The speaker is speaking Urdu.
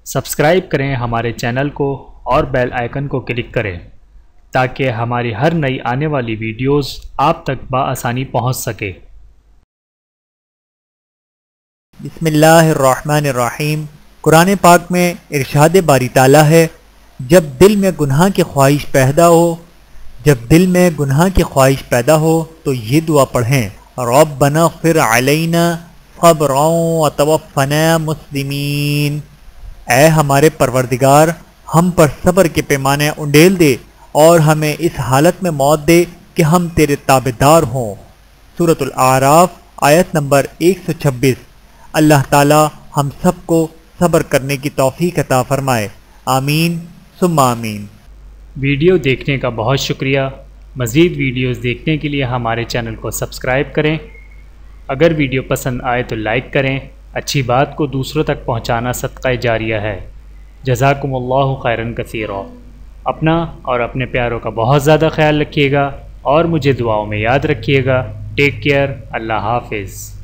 سبسکرائب کریں ہمارے چینل کو اور بیل آئیکن کو کلک کریں تاکہ ہماری ہر نئی آنے والی ویڈیوز آپ تک بآسانی پہنچ سکے۔ بسم اللہ الرحمن الرحیم۔ قرآن پاک میں ارشاد باری تعالیٰ ہے، جب دل میں گناہ کی خواہش پیدا ہو تو یہ دعا پڑھیں، ربنا اغفر علینا صبرا وتوفنا مسلمین۔ اے ہمارے پروردگار، ہم پر صبر کے پیمانے انڈیل دے اور ہمیں اس حالت میں موت دے کہ ہم تیرے تابعدار ہوں۔ سورۃ الاعراف آیت نمبر 126۔ اللہ تعالی ہم سب کو صبر کرنے کی توفیق عطا فرمائے، آمین ثم آمین۔ ویڈیو دیکھنے کا بہت شکریہ۔ مزید ویڈیوز دیکھنے کے لیے ہمارے چینل کو سبسکرائب کریں۔ اگر ویڈیو پسند آئے تو لائک کریں۔ اچھی بات کو دوسروں تک پہنچانا صدقہ جاریہ ہے۔ جزاکم اللہ خیرا کثیرا۔ اپنا اور اپنے پیاروں کا بہت زیادہ خیال رکھیے گا اور مجھے دعاؤں میں یاد رکھیے گا۔ Take care. اللہ حافظ۔